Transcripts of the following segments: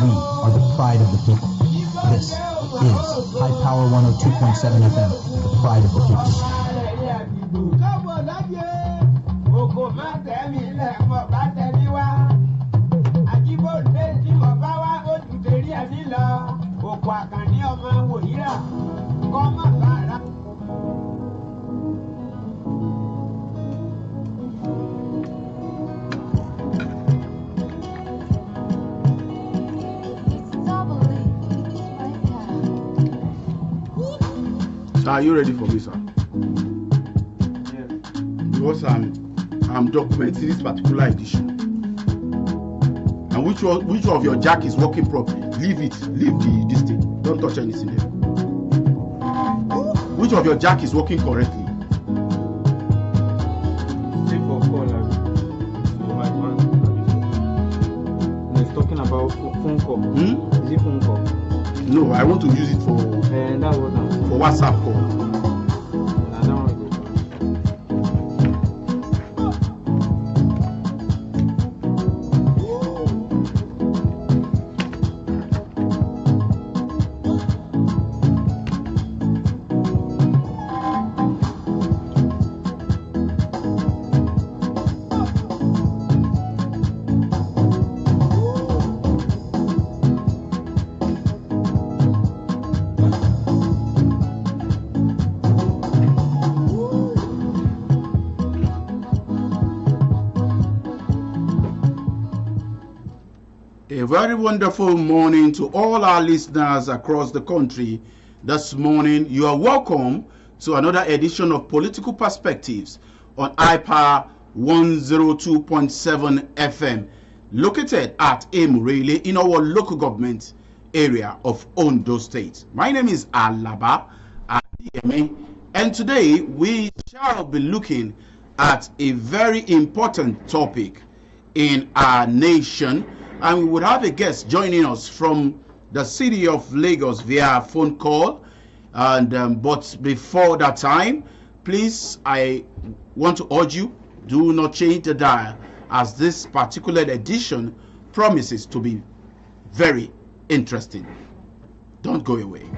We are the pride of the people. This is High Power 102.7 FM, the pride of the people. Are you ready for me, sir? Yes. Because I'm documenting this particular edition. And which of your jack is working properly? Leave this thing. Don't touch anything there. Which of your jack is working correctly? Take for call. So my man. He's talking about phone call. Is it phone call? No, I want to use it for That was WhatsApp call. A very wonderful morning to all our listeners across the country. This morning, you are welcome to another edition of Political Perspectives on IPA 102.7 FM, located at Emurele in our local government area of Ondo State. My name is Alaba Adeyemi, and today we shall be looking at a very important topic in our nation. And we would have a guest joining us from the city of Lagos via phone call. And but before that time, please, I want to urge you, do not change the dial, as this particular edition promises to be very interesting. Don't go away.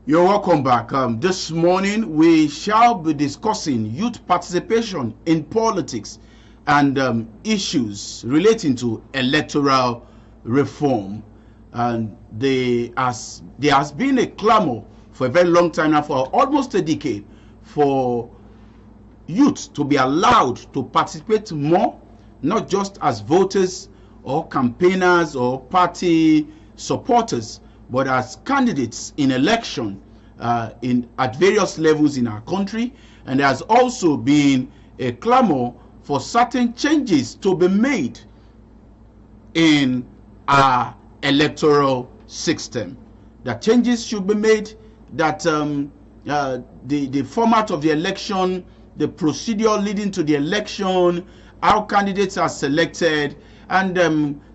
You're welcome back. This morning we shall be discussing youth participation in politics and issues relating to electoral reform. And there has been a clamor for a very long time now, for almost a decade, for youth to be allowed to participate more, not just as voters or campaigners or party supporters, but as candidates in election at various levels in our country. And there has also been a clamor for certain changes to be made in our electoral system. That changes should be made, that the format of the election, the procedure leading to the election, how candidates are selected, and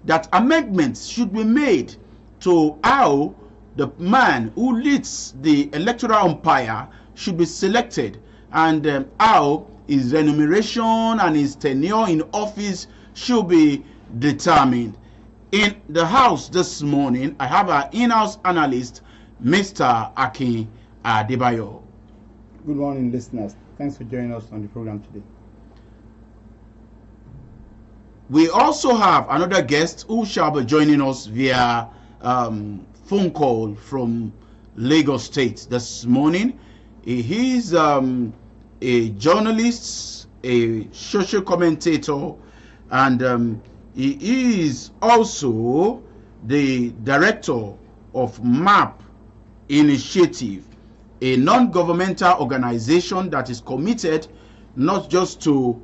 that amendments should be made to how the man who leads the electoral umpire should be selected, and how his remuneration and his tenure in office should be determined. In the house this morning, I have our in-house analyst, Mr. Akin Adebayo. Good morning, listeners. Thanks for joining us on the program today. We also have another guest who shall be joining us via phone call from Lagos State this morning. He is a journalist, a social commentator, and he is also the director of MAP Initiative, a non-governmental organization that is committed not just to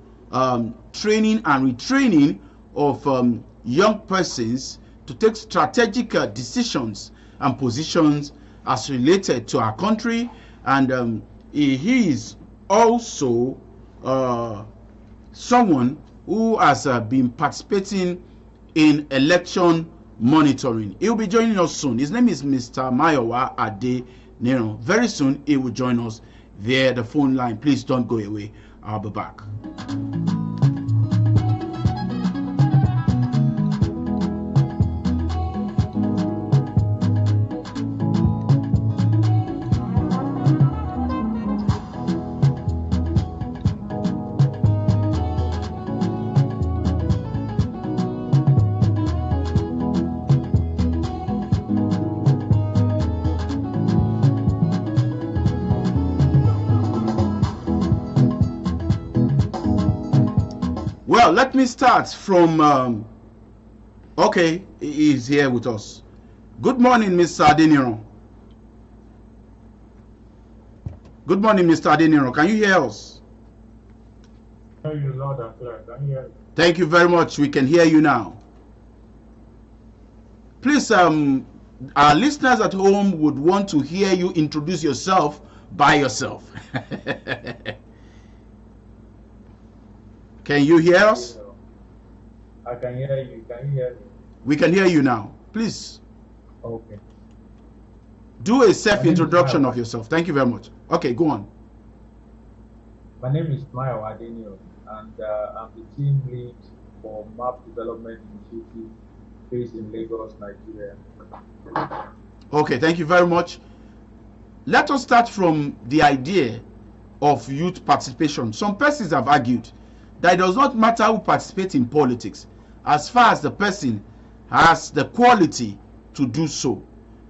training and retraining of young persons to take strategic decisions and positions as related to our country, and he is also someone who has been participating in election monitoring. He will be joining us soon. His name is Mr. Mayowa Adeyemi. Very soon he will join us via the phone line. Please don't go away. I'll be back. Well, let me start from, okay, he's here with us. Good morning, Mr. Adeyemi. Good morning, Mr. Adeyemi. Can you hear us? I hear you loud and clear. Can you hear me? Thank you very much. We can hear you now. Please, our listeners at home would want to hear you introduce yourself by yourself. Can you hear us? I can hear you. Can you hear me? We can hear you now. Please Okay. do a self-introduction of yourself. Thank you very much. Okay, go on. My name is Alaba Adeyemi, and I'm the team lead for Map Development Initiative based in Lagos, Nigeria. Okay, thank you very much. Let us start from the idea of youth participation. Some persons have argued that it does not matter who participates in politics as far as the person has the quality to do so.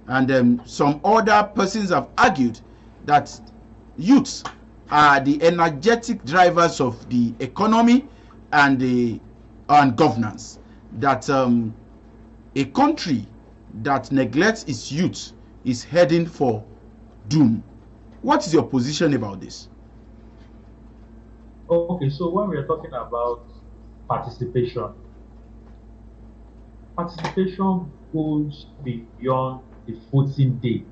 And some other persons have argued that youths are the energetic drivers of the economy and governance. That a country that neglects its youth is heading for doom. What is your position about this? Okay, so when we are talking about participation, participation goes beyond the voting day.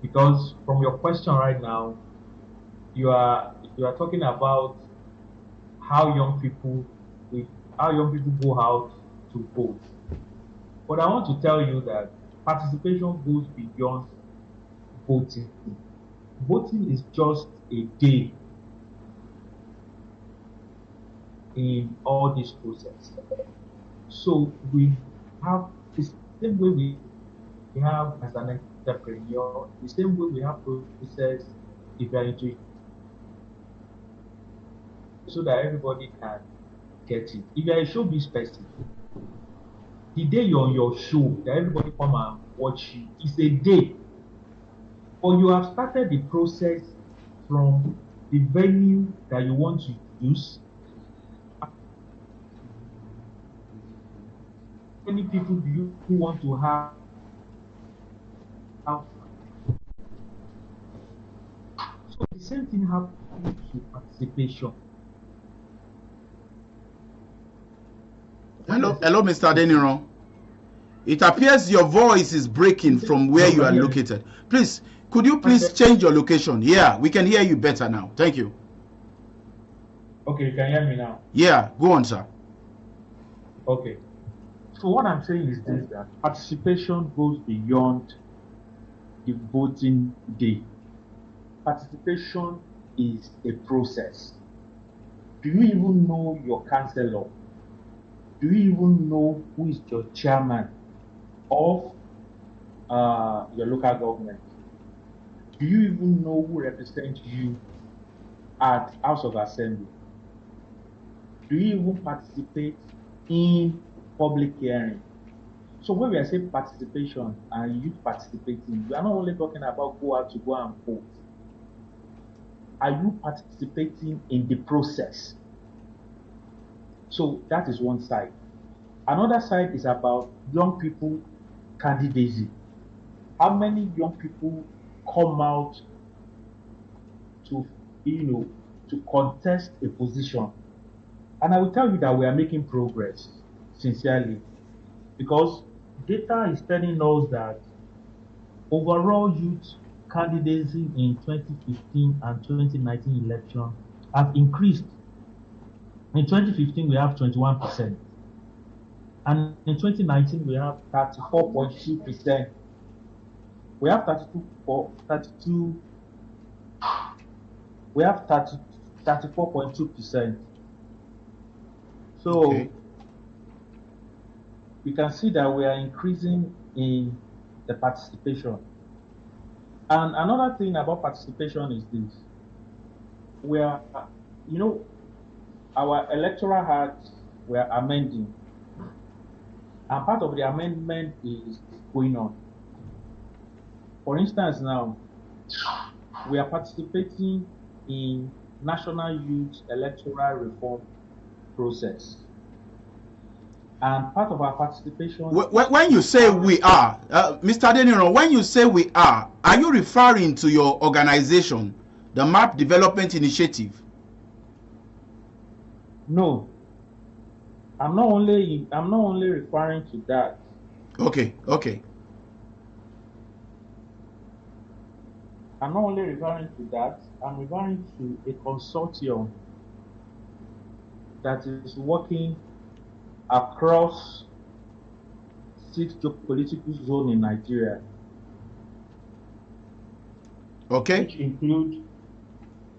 Because from your question right now, you are talking about how young people go out to vote. But I want to tell you that participation goes beyond voting. Voting is just a day in all this process. So we have the same way we have as an entrepreneur, the same way we have process if you are into, so that everybody can get it. If you are a showbiz person, the day you're on your show, that everybody come and watch you, is a day. But you have started the process from the venue that you want to use. How many people do you want to have? So the same thing happens to participation. Hello, Mr. Adeyemi. It appears your voice is breaking from where you are located. Please, could you please change your location? Yeah, we can hear you better now. Thank you. Okay, you can hear me now. Yeah, go on, sir. Okay. So what I'm saying is this, that participation goes beyond the voting day. Participation is a process. Do you even know your councillor? Do you even know who is your chairman of your local government? Do you even know who represents you at House of Assembly? Do you even participate in public hearing? So when we are saying participation and youth participating, we are not only talking about go out to go and vote. Are you participating in the process? So that is one side. Another side is about young people candidacy. How many young people come out to, to contest a position? And I will tell you that we are making progress, sincerely, because data is telling us that overall youth candidacy in 2015 and 2019 election have increased. In 2015, we have 21%. And in 2019, we have 34.2%. We have 32, we have 34.2%. So Okay. we can see that we are increasing in the participation. And another thing about participation is this. We are, our electoral act we are amending. And part of the amendment is going on. For instance, now, we are participating in National Youth Electoral Reform process. And part of our participation... When you say we are, Mr. Adeniran, when you say we are you referring to your organization, the Map Development Initiative? No. I'm not only referring to that. Okay. I'm not only referring to that, I'm referring to a consortium that is working across 6 geopolitical zones in Nigeria. Okay. Which include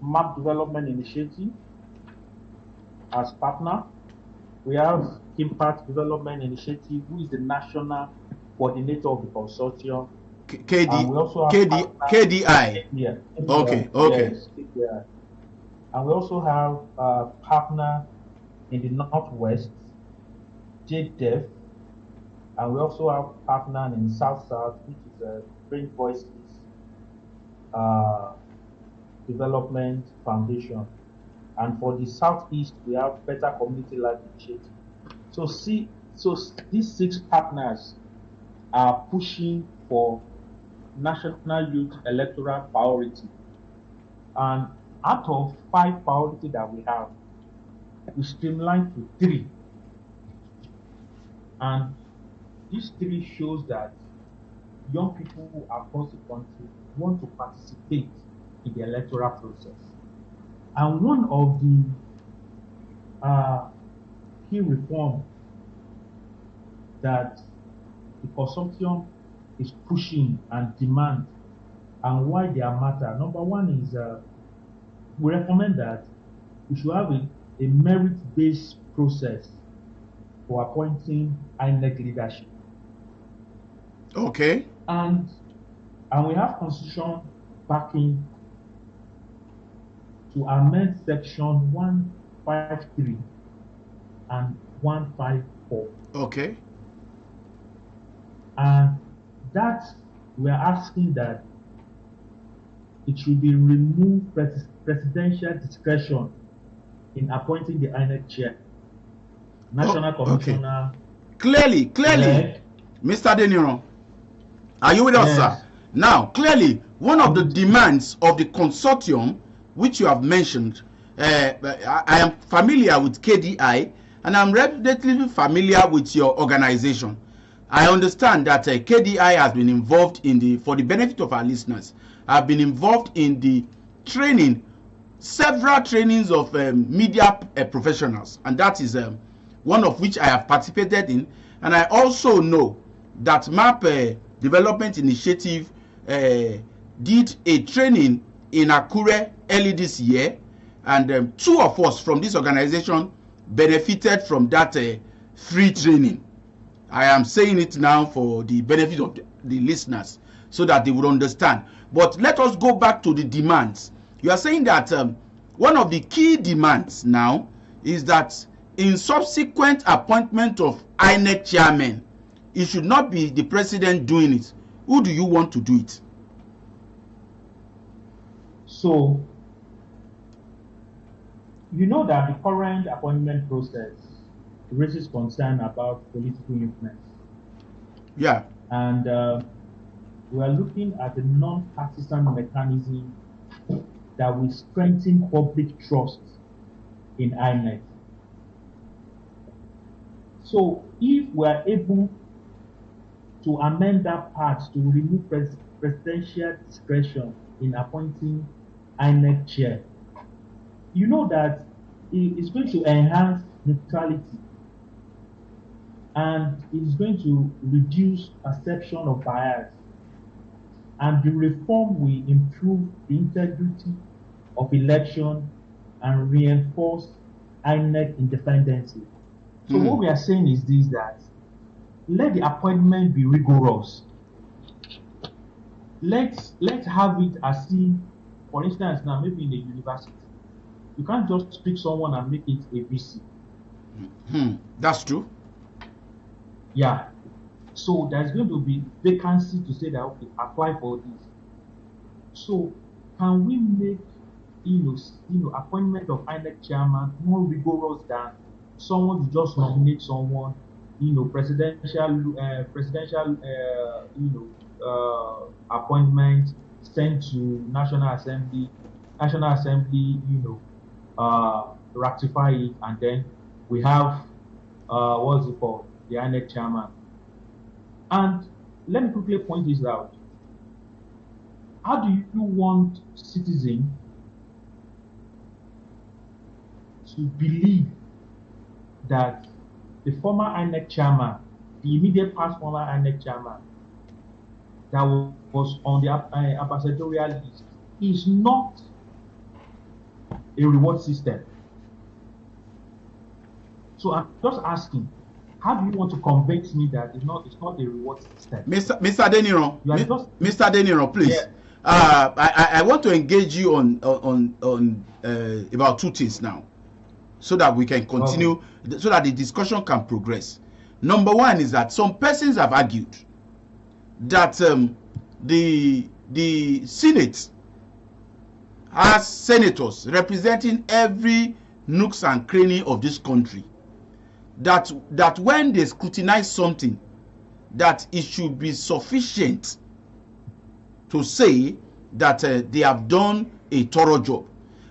Map Development Initiative as partner. We have Impact Development Initiative, who is the national coordinator of the consortium. And we also have KDI. Yeah. Okay. Yes, KDI. And we also have a partner in the Northwest, JDEF, and we also have partner in South, which is Brain Voices Development Foundation. And for the Southeast, we have Better Community Life Initiative. So these 6 partners are pushing for national youth electoral priority. And out of 5 priorities that we have, we streamlined to 3. And these 3 shows that young people across the country want to participate in the electoral process. And one of the key reforms that the consortium is pushing and demand, and why they are matter. Number one is we recommend that we should have a merit-based process for appointing INEC leadership. Okay. And we have constitution backing to amend section 153 and 154. Okay. And that we're asking that it should be removed presidential discretion in appointing the INEC chair, national commissioner. Okay. Clearly, Mr. Adeniran, are you with us, sir? Now, clearly, one of the demands of the consortium, which you have mentioned, I am familiar with KDI, and I'm relatively familiar with your organization. I understand that KDI has been involved in for the benefit of our listeners, have been involved in the training, several trainings of media professionals, and that is one of which I have participated in. And I also know that MAP Development Initiative did a training in Akure early this year, and 2 of us from this organization benefited from that free training. I am saying it now for the benefit of the listeners so that they would understand. But let us go back to the demands. You are saying that one of the key demands now is that in subsequent appointment of INEC chairman, it should not be the president doing it. Who do you want to do it? So, you know that the current appointment process raises concern about political influence. Yeah. And we are looking at a non-partisan mechanism that will strengthen public trust in INEC. So if we are able to amend that part to remove presidential discretion in appointing INEC chair. You know that it is going to enhance neutrality and it is going to reduce perception of bias. And the reform will improve the integrity of election and reinforce INEC independence. So what we are saying is this, that let the appointment be rigorous. Let's have it as if, for instance, now maybe in a university, you can't just pick someone and make it a VC. That's true. Yeah. So there's going to be vacancy to say that, okay, apply for this. So can we make appointment of INEC chairman more rigorous than someone to just nominate someone, presidential appointment sent to National Assembly, ratify it, and then we have what's it called, the INEC chairman. And let me quickly point this out. How do you want citizens to believe that the former INEC chairman, the immediate past former INEC chairman that was on the ambassadorial list, is not a reward system? So I'm just asking, how do you want to convince me that it's not a reward system? Mr. Adeniran, Mr. Adeniran, please. Yeah. I want to engage you on about two things now, so that we can continue, so that the discussion can progress. Number one is that some persons have argued that the Senate has senators representing every nooks and cranny of this country. That when they scrutinize something, that it should be sufficient to say that they have done a thorough job,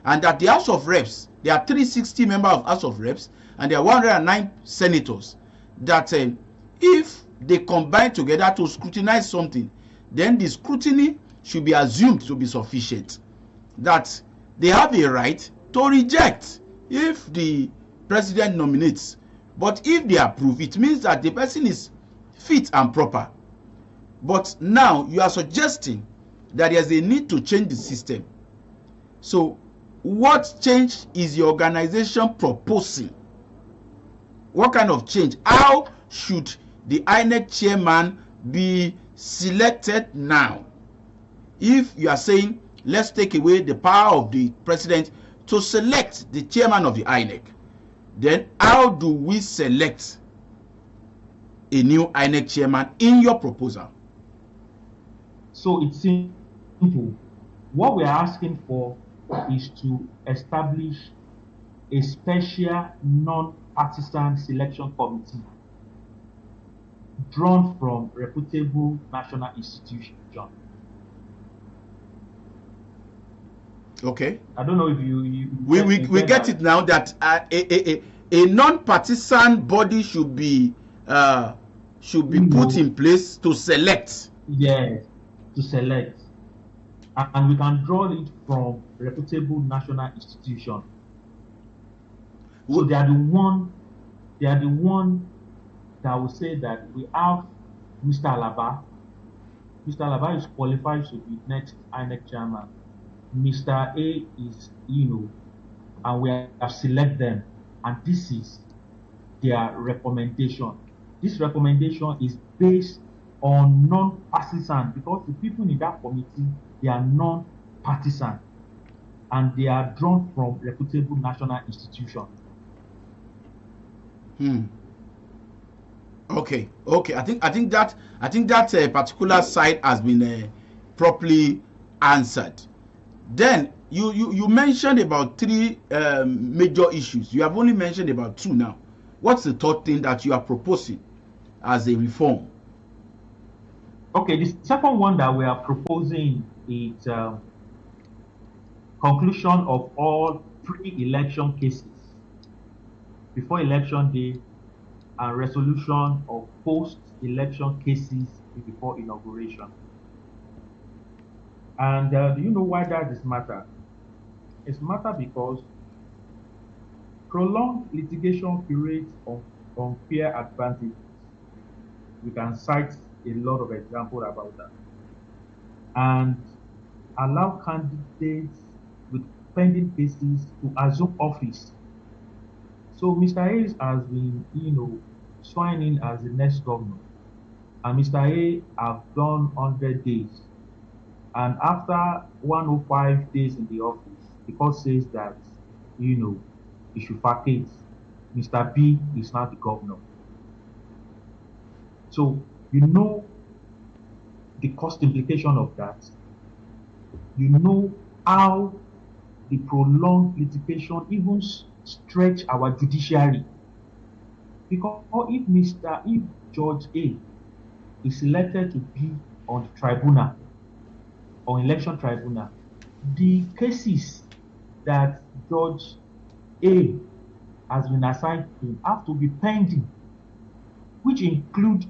and that the House of Reps, there are 360 members of House of Reps and there are 109 senators, that if they combine together to scrutinize something, then the scrutiny should be assumed to be sufficient, that they have a right to reject if the president nominates. But if they approve, it means that the person is fit and proper. But now you are suggesting that there's a need to change the system. So what change is your organization proposing? What kind of change? How should the INEC chairman be selected now? If you are saying, let's take away the power of the president to select the chairman of the INEC, then how do we select a new INEC chairman in your proposal? So it's simple. What we are asking for is to establish a special non-partisan selection committee drawn from reputable national institutions. Okay. I don't know if you we get it now, that a non-partisan body should be put in place to select. Yes, to select, and we can draw it from reputable national institution. So they are the one that will say that we have Mr. Alaba. Mr. Alaba is qualified to be next INEC chairman. Mr. A is, and we have select them, and this is their recommendation. This recommendation is based on non-partisan, because the people in that committee, they are non-partisan, and they are drawn from reputable national institutions. Okay. I think that particular side has been properly answered. Then you mentioned about three major issues. You have only mentioned about two now. What's the third thing that you are proposing as a reform? Okay, the second one that we are proposing is conclusion of all pre-election cases before election day, and resolution of post-election cases before inauguration. And do you know why that is matter? It's matter because prolonged litigation creates unfair advantages. We can cite a lot of examples about that. And allow candidates with pending cases to assume office. So Mr. Hayes has been, sworn in as the next governor. And Mr. A have done 100 days. And after 105 days in the office, the court says that, he should vacate. Mr. B is now the governor. So, the cost implication of that. You know how the prolonged litigation even stretch our judiciary. Because if Judge A is selected to be on the tribunal, or election tribunal, the cases that Judge A has been assigned to have to be pending, which include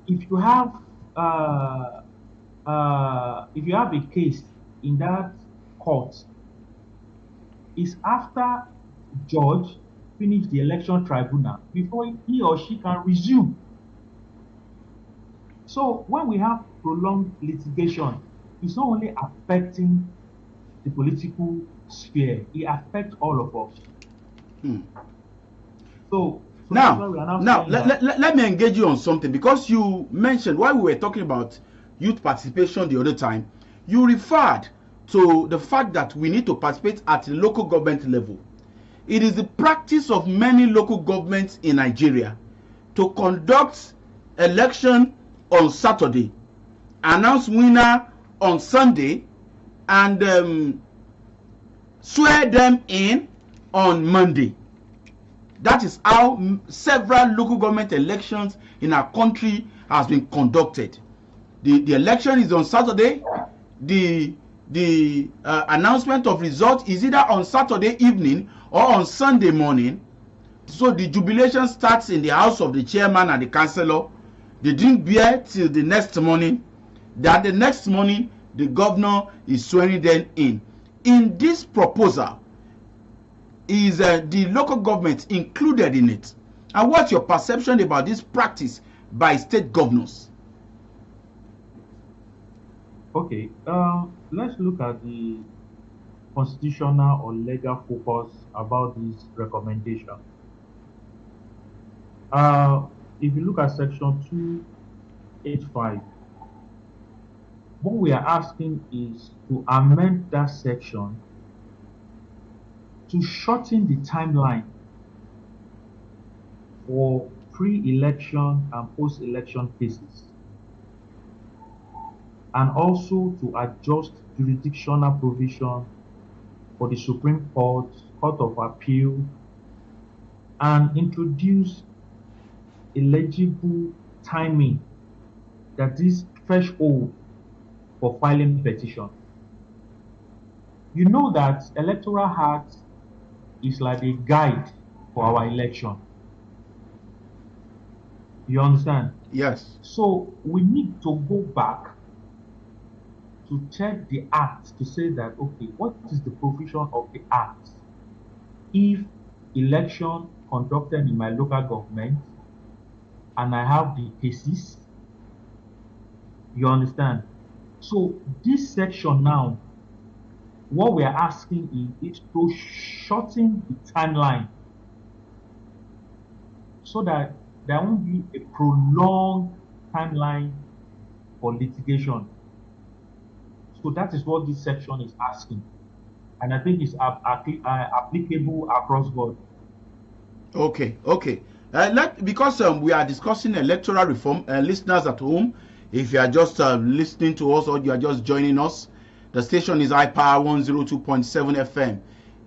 if you have a case in that court, is after judge finish the election tribunal before he or she can resume. So when we have prolonged litigation, it's not only affecting the political sphere, it affects all of us. So now let me engage you on something, because you mentioned, while we were talking about youth participation the other time, you referred to the fact that we need to participate at the local government level. It is the practice of many local governments in Nigeria to conduct election on Saturday, announce winner on Sunday, and swear them in on Monday. That is how several local government elections in our country has been conducted. The election is on Saturday. The announcement of result is either on Saturday evening or on Sunday morning. So the jubilation starts in the house of the chairman and the councillor. They drink beer till the next morning. That the next morning the governor is swearing them in. In this proposal, is the local government included in it? And what's your perception about this practice by state governors? Okay, let's look at the constitutional or legal focus about this recommendation. If you look at section 285, what we are asking is to amend that section to shorten the timeline for pre-election and post-election cases, and also to adjust jurisdictional provision for the Supreme Court, Court of Appeal, and introduce eligible timing, that is threshold for filing petition. You know that Electoral Act is like a guide for our election. You understand? Yes. So we need to go back to check the act to say that, okay, what is the provision of the act if election conducted in my local government and I have the cases? You understand? So this section now, what we are asking is to shorten the timeline so that there won't be a prolonged timeline for litigation. So that is what this section is asking. And I think it's applicable across board. Okay. Because we are discussing electoral reform, listeners at home, if you are just listening to us or you are just joining us, the station is iPower 102.7 FM,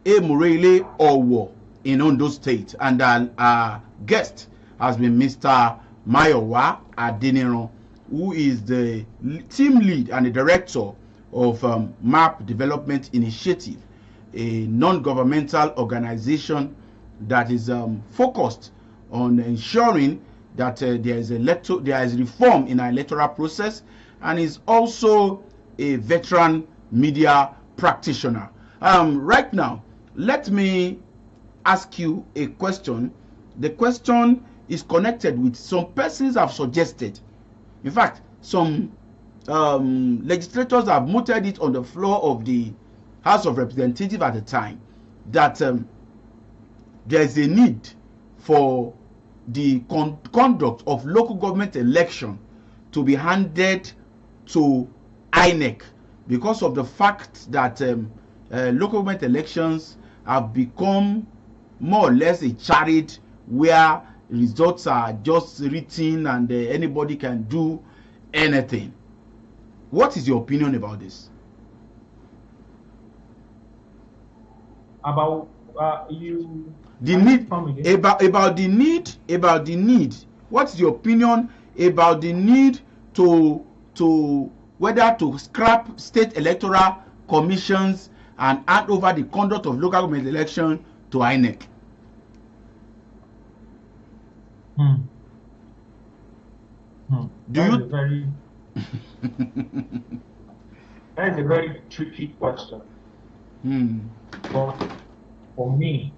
Emurele Owo in Ondo State. And our guest has been Mr. Mayowa Adeyemi, who is the team lead and the director of MAP Development Initiative, a non-governmental organization that is focused on ensuring that there is reform in our electoral process, and is also a veteran media practitioner. Right now, let me ask you a question. The question is connected with some persons have suggested. In fact, some legislators have mooted it on the floor of the House of Representatives at the time that there is a need for the conduct of local government election to be handed to INEC, because of the fact that local government elections have become more or less a charade where results are just written and anybody can do anything. What is your opinion about this? About you the need about the need. What's your opinion about the need to whether to scrap state electoral commissions and hand over the conduct of local government election to INEC? That is a very tricky question. But for me,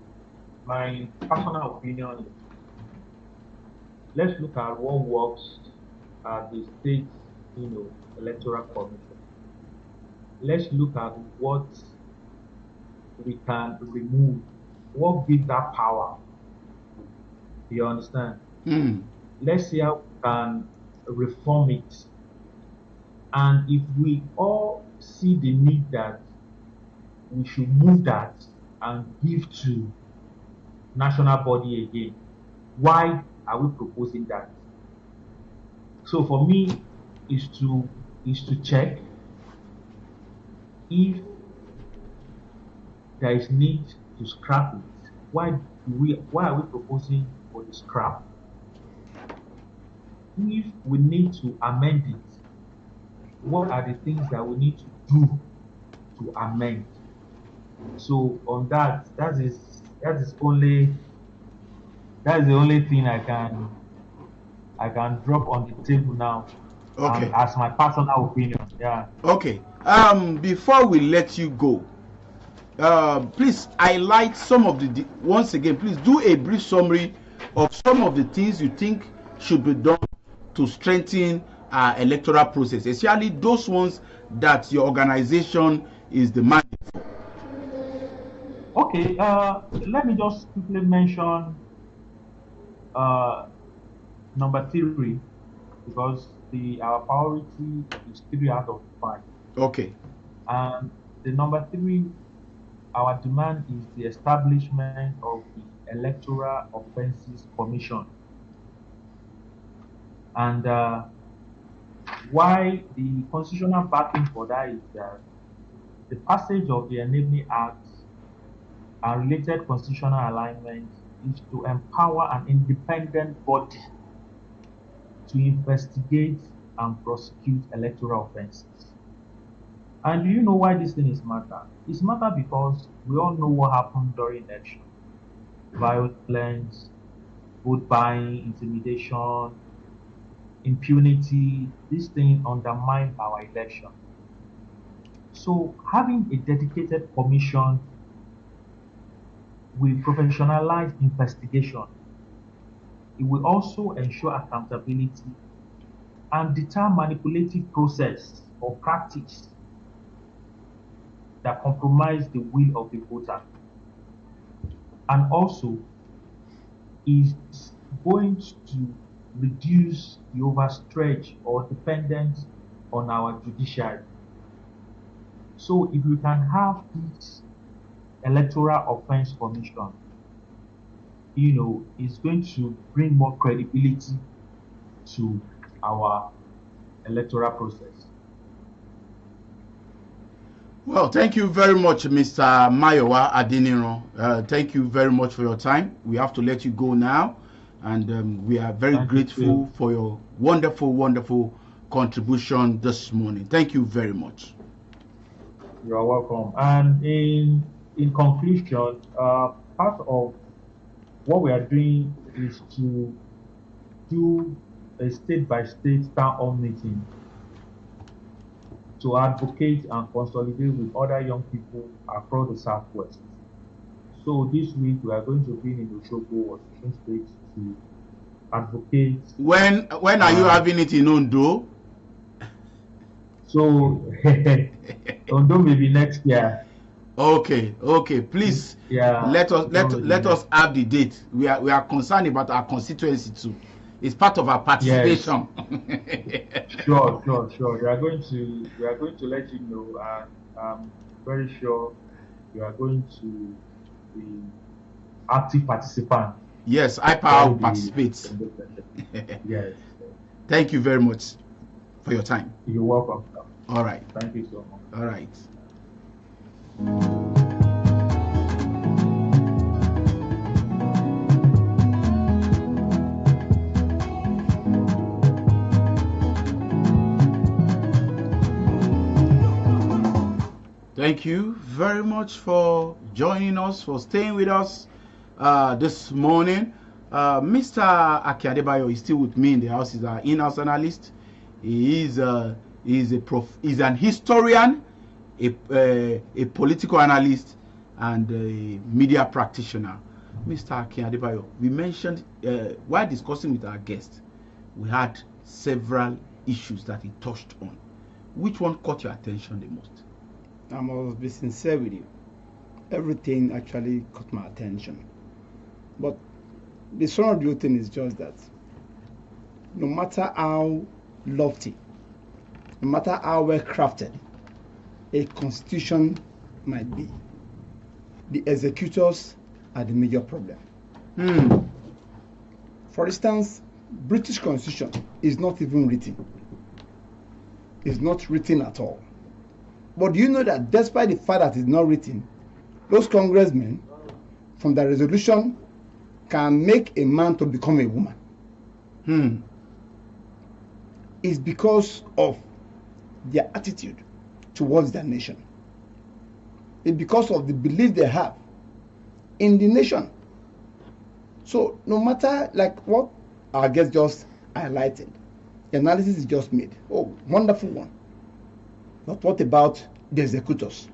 my personal opinion is, let's look at what works at the state, electoral commission. Let's look at what we can remove, what gives that power. You understand? Let's see how we can reform it. And if we all see the need that we should move that and give to national body again, why are we proposing that? So for me, is to check if there is need to scrap it. Why are we proposing for the scrap? If we need to amend it, what are the things that we need to do to amend? So on that is the only thing I can drop on the table now. Okay. As my personal opinion. Yeah. Okay. Before we let you go, please highlight some of the once again. Please do a brief summary of some of the things you think should be done to strengthen our electoral process, especially those ones that your organization is demanding for. Okay, let me just quickly mention number 3, because our priority is 3 out of 5. Okay. And the number 3, our demand is the establishment of the Electoral Offences Commission. And why the constitutional backing for that is that the passage of the Enabling Act and related constitutional alignment is to empower an independent body to investigate and prosecute electoral offenses. And do you know why this thing is matter? It's matter because we all know what happened during election. Violence, vote buying, intimidation, impunity. This thing undermined our election. So having a dedicated commission with professionalized investigation, it will also ensure accountability and deter manipulative process or practice that compromise the will of the voter. And also is going to reduce the overstretch or dependence on our judiciary. So if we can have this Electoral Offense Commission, it's going to bring more credibility to our electoral process. Well, thank you very much, Mr. Mayowa Adeyemi. Thank you very much for your time. We have to let you go now, and we are very grateful for your wonderful contribution this morning. Thank you very much. You are welcome. And in conclusion, part of what we are doing is to do a state-by-state town hall meeting to advocate and consolidate with other young people across the Southwest. So this week we are going to be in Osogbo, Osun State, to advocate. When are you having it in Ondo? So Ondo maybe next year. Okay. Please, Yeah. let us have the date. We are concerned about our constituency too. It's part of our participation. Yes. Sure. We are going to let you know, and I'm very sure you are going to be active participant. Yes, iPower will participate. Yes. Thank you very much for your time. You're welcome. All right. Thank you so much. All right. Thank you very much for joining us, for staying with us this morning. Mr. Aki Adebayo is still with me in the house. He's our in-house analyst. He's an historian, a political analyst, and a media practitioner. Mr. Aki Adebayo, we mentioned while discussing with our guest, we had several issues that he touched on. Which one caught your attention the most? I must be sincere with you. Everything actually caught my attention. But the son of the thing is just that no matter how lofty, no matter how well crafted a constitution might be, the executors are the major problem. For instance, British constitution is not even written. It's not written at all. But do you know that despite the fact that it's not written, those congressmen from the resolution can make a man to become a woman? It's because of their attitude towards their nation. It's because of the belief they have in the nation. So no matter like what our guest just highlighted, the analysis is just made. Oh, wonderful one. But what about the executors?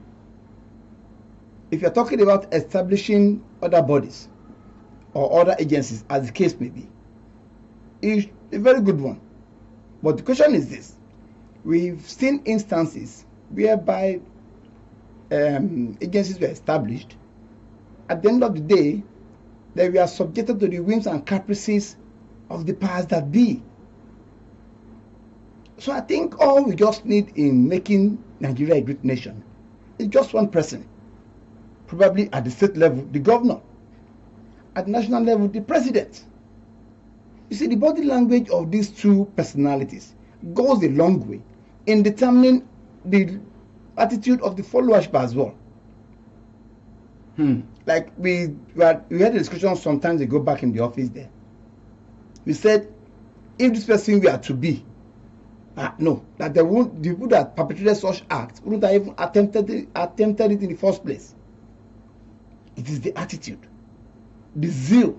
If you're talking about establishing other bodies or other agencies, as the case may be, it's a very good one. But the question is this. We've seen instances whereby agencies were established. At the end of the day, they were subjected to the whims and caprices of the powers that be. So I think all we just need in making Nigeria a great nation is just one person. Probably at the state level, the governor. At the national level, the president. You see, the body language of these two personalities goes a long way in determining the attitude of the followership as well. Like we had a discussion some time ago back in the office there. We said, if this person were to be, no, that the people that perpetrated such acts wouldn't have even attempted it in the first place. It is the attitude, the zeal,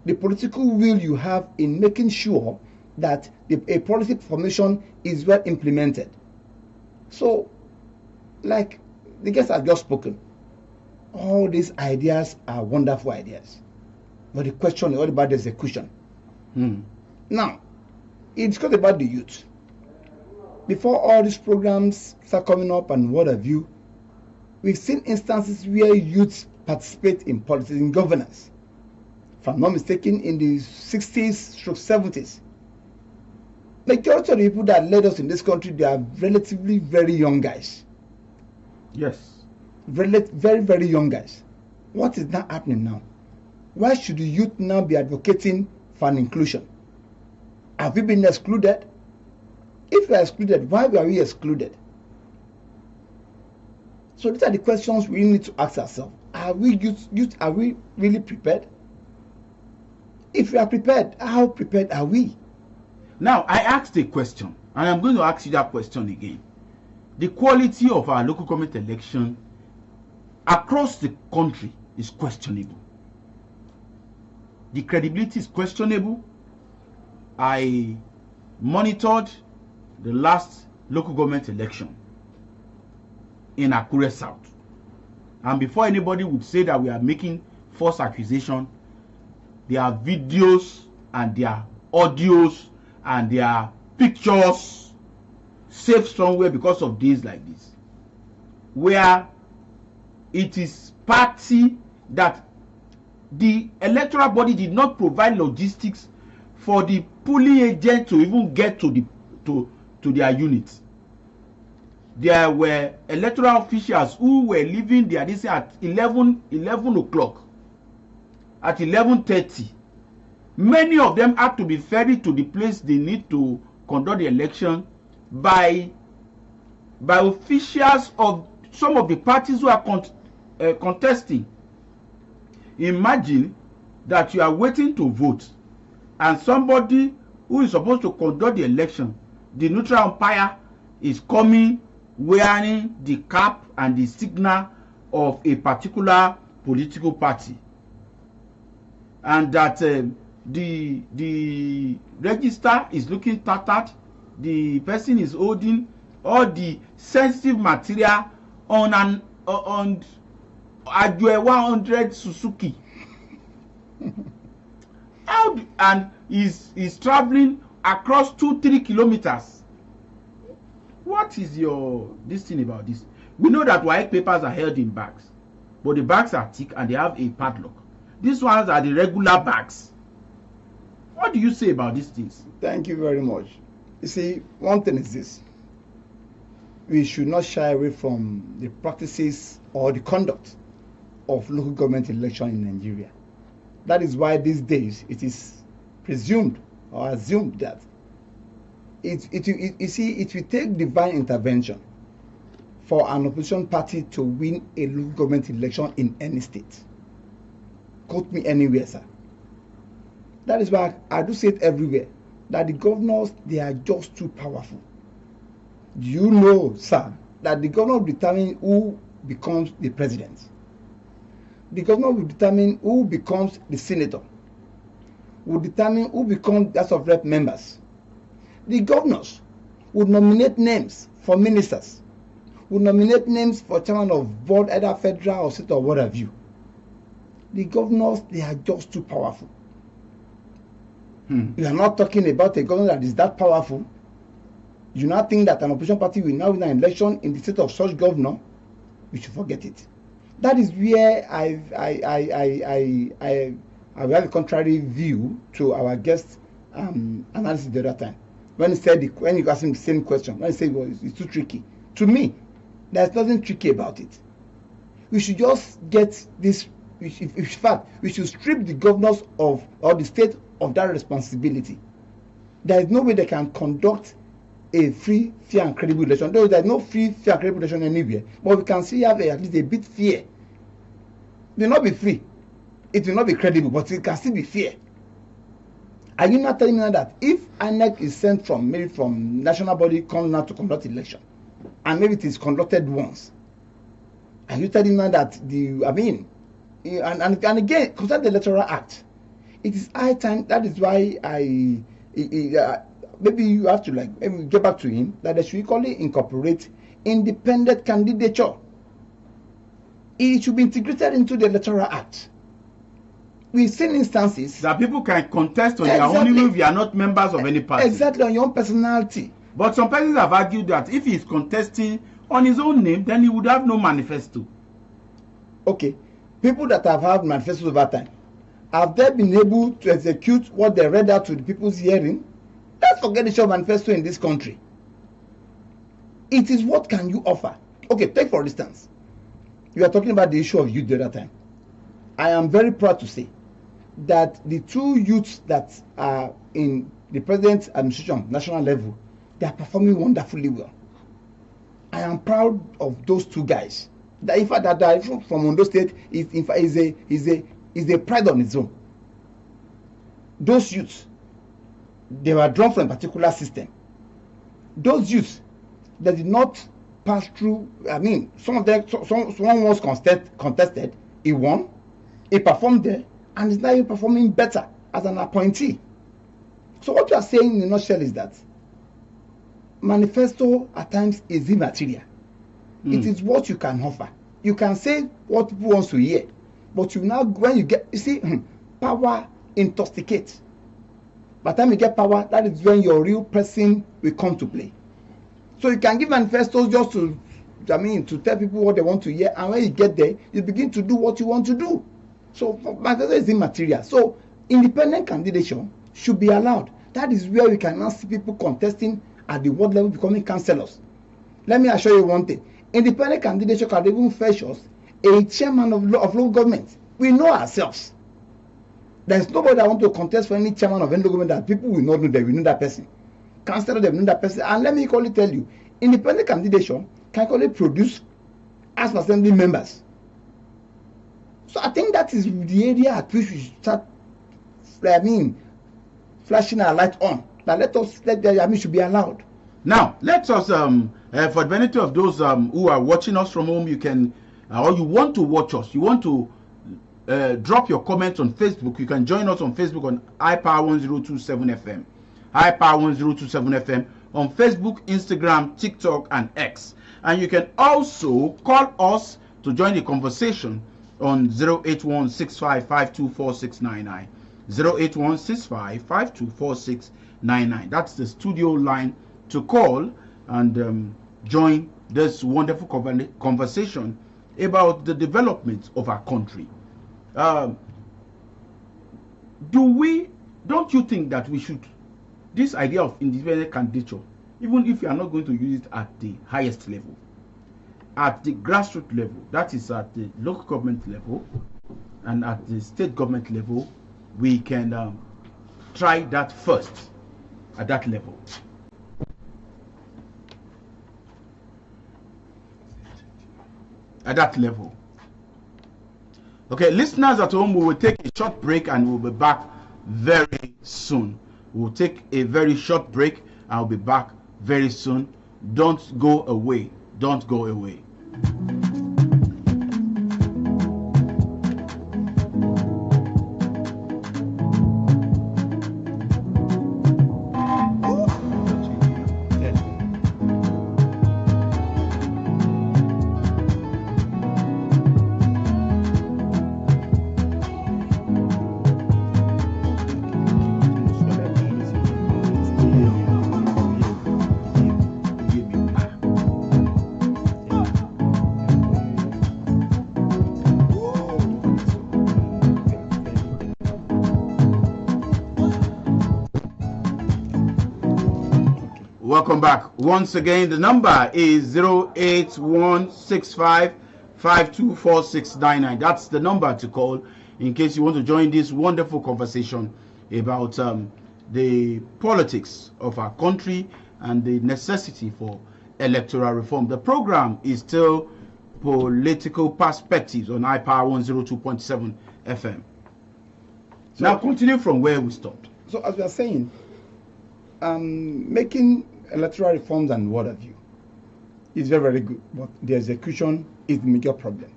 the political will you have in making sure that a policy formation is well implemented. So, like the guests have just spoken, all these ideas are wonderful ideas. But the question is all about the execution. Now, he discussed about the youth. Before all these programs start coming up and what have you, we've seen instances where youth participate in politics, in governance. If I'm not mistaken, in the 60s, 70s. Majority of the people that led us in this country, they are relatively very young guys. Yes. Very, very young guys. What is not happening now? Why should the youth now be advocating for an inclusion? Have we been excluded? If we are excluded, why were we excluded? So these are the questions we need to ask ourselves. Are we youth, are we really prepared? If we are prepared, how prepared are we? Now, I asked a question, and I'm going to ask you that question again. The quality of our local government election across the country is questionable. The credibility is questionable. I monitored the last local government election in Akure South. And before anybody would say that we are making false accusation, there are videos and there are audios and there are pictures saved somewhere because of days like this, where it is party that the electoral body did not provide logistics for the polling agent to even get to their units. There were electoral officials who were leaving their this at 11 o'clock, at 11:30. Many of them had to be ferried to the place they need to conduct the election by officials of some of the parties who are contesting. Imagine that you are waiting to vote and somebody who is supposed to conduct the election, the neutral umpire, is coming wearing the cap and the signal of a particular political party, and that the register is looking tattered, the person is holding all the sensitive material on an Ajue 100 Suzuki and is traveling across 2-3 kilometers. What is your this thing about this? We know that white papers are held in bags, but the bags are thick and they have a padlock. These ones are the regular bags. What do you say about these things? Thank you very much. You see, one thing is this: we should not shy away from the practices or the conduct of local government election in Nigeria. That is why these days it is presumed or assumed that it will take divine intervention for an opposition party to win a local government election in any state. Quote me anywhere, sir. That is why I do say it everywhere, that the governors, they are just too powerful. Do you know, sir, that the governor will determine who becomes the president? The governor will determine who becomes the senator, will determine who becomes the House of Rep members. The governors would nominate names for ministers, would nominate names for chairman of board, either federal or state or what have you. The governors, they are just too powerful. You are not talking about a governor that is that powerful. You now think that an opposition party will now win an election in the state of such governor? We should forget it. That is where I have a contrary view to our guest analysis the other time. When he said, when you asked him the same question, when he said, well, it's too tricky. To me, there's nothing tricky about it. We should just get this. In fact, we should strip the governors of or the state of that responsibility. There is no way they can conduct a free, fair, and credible election. Though there is no free, fair, and credible election anywhere, but we can see have at least a bit fair. It will not be free, it will not be credible, but it can still be fair. Are you not telling me that if INEC is sent from maybe from national body comes now to conduct election, and maybe it is conducted once, are you telling me that and again, concerning the Electoral Act, it is high time. That is why maybe you have to maybe get back to him that they should equally incorporate independent candidature. It should be integrated into the Electoral Act. We've seen instances that people can contest on their own even if you are not members of any party. Exactly, on your own personality. But some persons have argued that if he is contesting on his own name, then he would have no manifesto. Okay, people that have had manifestos over time, have they been able to execute what they read out to the people's hearing? Let's forget the issue of manifesto in this country. It is what can you offer. Okay, take for instance, you are talking about the issue of youth the other time. I am very proud to say that the two youths that are in the present administration, national level, they are performing wonderfully well. I am proud of those two guys. That in fact, that from Ondo State is a pride on its own. Those youths, they were drawn from a particular system. Those youths, they did not pass through. I mean, some of them, someone was contested. He won. He performed there, and is now performing better as an appointee. So what you are saying in a nutshell is that manifesto at times is immaterial. It is what you can offer. You can say what people want to hear, but you now, when you get, you see, power intoxicates. By the time you get power, that is when your real person will come to play. So you can give manifestos just to, to tell people what they want to hear, and when you get there, you begin to do what you want to do. So manifesto is immaterial. So independent candidature should be allowed. That is where we can now see people contesting at the ward level, becoming councillors. Let me assure you one thing. Independent candidature can even fetch us a chairman of local government. We know ourselves. There is nobody that want to contest for any chairman of any government that people will not know that we know that person. Councillor, they know that person. And let me call it, tell you, independent candidature can only produce House of Assembly members. So I think that is the area at which we should start, flashing our light on. That should be allowed. Now, let us, for the benefit of those who are watching us from home, you can, or you want to watch us, you want to drop your comments on Facebook, you can join us on Facebook on iPower1027FM. iPower1027FM on Facebook, Instagram, TikTok, and X. And you can also call us to join the conversation on 08165524699. 08165524699. That's the studio line to call and join this wonderful conversation about the development of our country. Don't you think that we should, this idea of independent candidature, even if you are not going to use it at the highest level, at the grassroots level, that is at the local government level and at the state government level, we can try that first at that level. At that level. Okay, listeners at home, we will take a short break and we'll be back very soon. We'll take a very short break. I'll be back very soon. Don't go away. Don't go away. Welcome back. Once again, the number is 08165524699. That's the number to call in case you want to join this wonderful conversation about the politics of our country and the necessity for electoral reform. The program is still Political Perspectives on iPower 102.7 FM. So, now continue from where we stopped. So as we are saying, making electoral reforms and what have you is very, very good, but the execution is the major problem.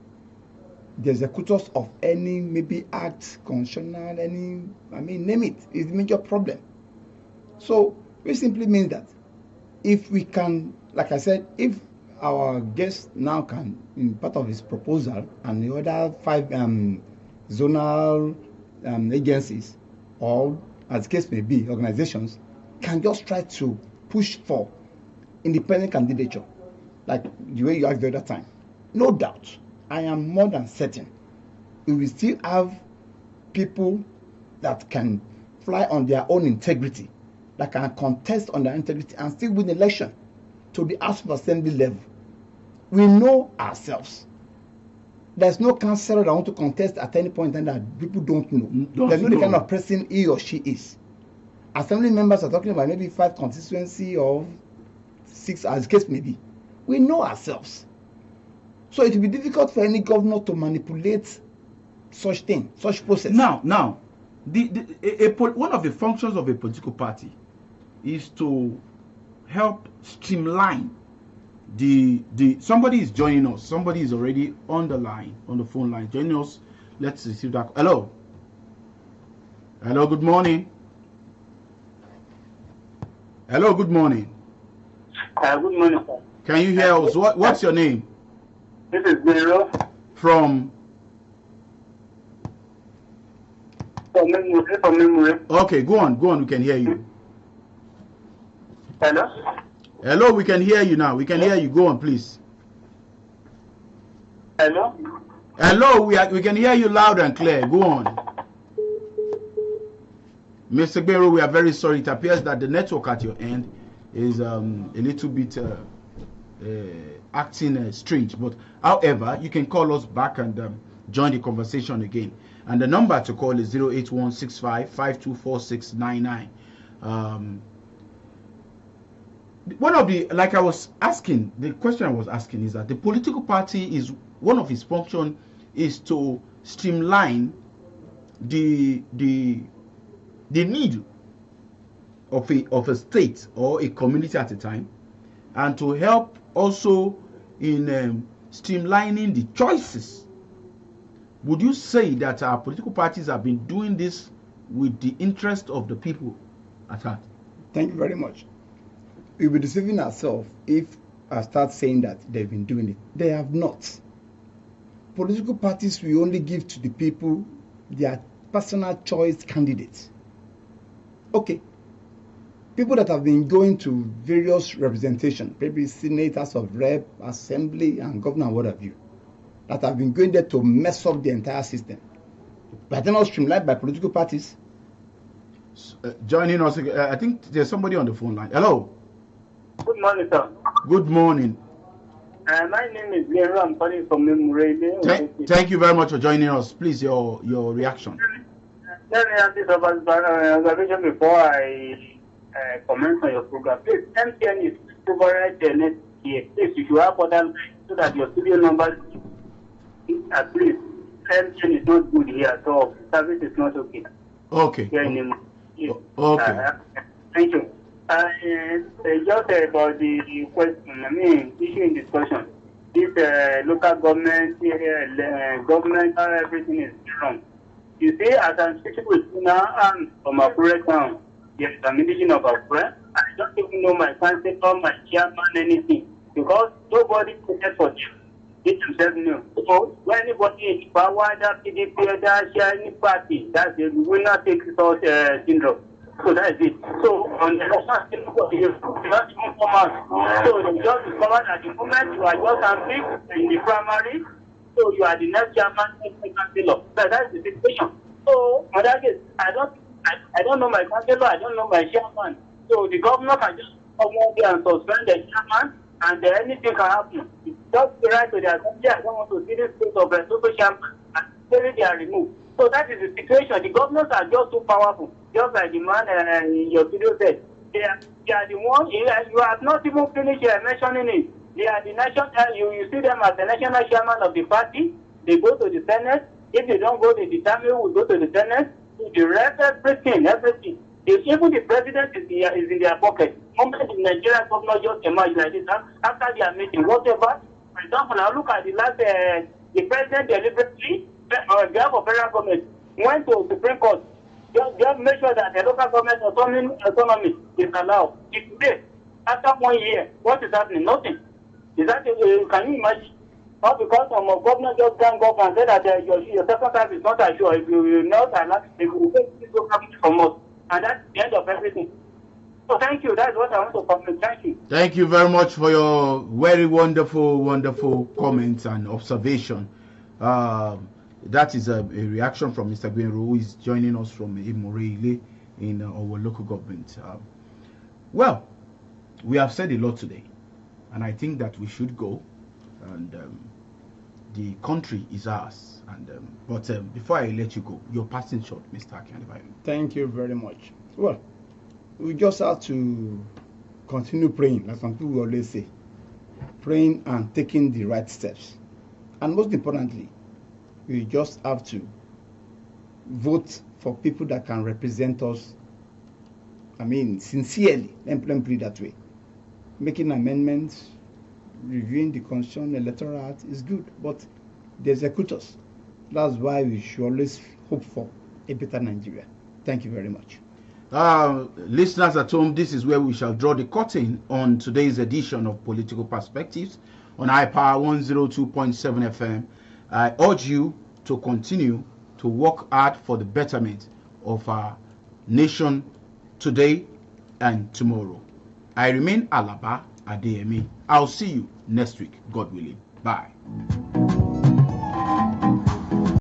The executors of any maybe act, constitutional, name it, is the major problem. So which simply means that if we can, like I said, if our guest now can, in part of his proposal, and the other 5 zonal agencies, or as the case may be, organizations, can just try to push for independent candidature, like the way you asked the other time. No doubt, I am more than certain we will still have people that can fly on their own integrity, that can contest on their integrity and still win election to the House of Assembly level. We know ourselves. There's no councillor that want to contest at any point in time that people don't know. There's no the kind of person he or she is. Assembly members are talking about maybe 5 constituency or 6, as the case may be. We know ourselves. So it will be difficult for any governor to manipulate such thing, such process. Now, one of the functions of a political party is to help streamline somebody is joining us. Somebody is already on the line, on the phone line. Joining us. Let's receive that. Hello. Hello, good morning. Hello, good morning. Good morning, sir. Can you hear us? What's your name? This is Zero From? from memory. Okay, go on, we can hear you. Hello? Hello, we can hear you now. We can hear you. Go on, please. Hello? Hello, we can hear you loud and clear. Go on. Mr. Gbero, we are very sorry. It appears that the network at your end is a little bit acting strange. But however, you can call us back and join the conversation again. And the number to call is 08165524699. One of the, like I was asking, the question I was asking is that the political party is, one of its function is to streamline the need of a state or a community at a time, and to help also in streamlining the choices. Would you say that our political parties have been doing this with the interest of the people at heart? Thank you very much. We'll be deceiving ourselves if I start saying that they've been doing it. They have not. Political parties will only give to the people their personal choice candidates. Okay. People that have been going to various representation, maybe Senate, House of Rep, Assembly, and Governor, what have you, that have been going there to mess up the entire system. But they're not streamlined by political parties. Joining us, I think there's somebody on the phone line. Hello. Good morning, sir. Good morning. My name is Lero. I'm calling from Memory. Thank you very much for joining us. Please, your reaction. Let me have this observation before I comment on your program. Please, MTN is override the next year. Please, you should have other lines so that your studio numbers at least. MTN is not good here at all. Service is not okay. Okay. Okay. Thank you. Just about the question, issue in discussion. This local government, government, everything is wrong. You see, as I'm speaking with you now, I'm from Akure town. There's a meeting of Akure. I don't even know my councilor, my chairman, anything. Because nobody voted for them. It himself knew. So, when anybody in power, that PDP, that any party, that's the winner takes out syndrome. So that's it. So on the national scale, you not even come out. So they just discovered at the moment you are just handpicked in the primary, so you are the next chairman, next councillor. So that's the situation. So on that case, I don't know my councillor, I don't know my chairman. So the governor can just come over there and suspend the chairman, and then anything can happen. Just write to their country, I don't want to see this case of a super chairman, and they are removed. So that is the situation. The governors are just too powerful. Just like the man in your video said. They are the one, you have not even finished mentioning it. They are the national, you see them as the national chairman of the party. They go to the Senate. If they don't go, they determine who will go to the Senate. The rest, everything. Even the president is in their pocket. Moment the Nigerian governor just emerge like this, after their meeting, whatever. For example, now look at the last, the president deliberately, on behalf of federal government, went to Supreme Court. Just make sure that the local government autonomy is allowed. Today, after 1 year, what is happening? Nothing. Is that can you imagine? Not because some governor just gang up and said that your second time is not assured. If you will not allow, if you will take this government from us, and that's the end of everything. So thank you. That's what I want to comment. Thank you. Thank you very much for your very wonderful comments and observation. That is a reaction from Mr. Gwenro, who is joining us from Imoreile in our local government. Well, we have said a lot today, and I think that we should go. And the country is ours. And but before I let you go, your passing shot, Mr. Akinadebaju. Thank you very much. Well, we just have to continue praying, like some people always say, praying and taking the right steps. And most importantly, we just have to vote for people that can represent us, sincerely. Let me put it that way. Making amendments, reviewing the Constitution, Electoral Act is good, but the executors, that's why we should always hope for a better Nigeria. Thank you very much. Listeners at home, this is where we shall draw the curtain on today's edition of Political Perspectives on iPower 102.7 FM. I urge you to continue to work hard for the betterment of our nation today and tomorrow. I remain Alaba Adeyemi. I'll see you next week, God willing. Bye.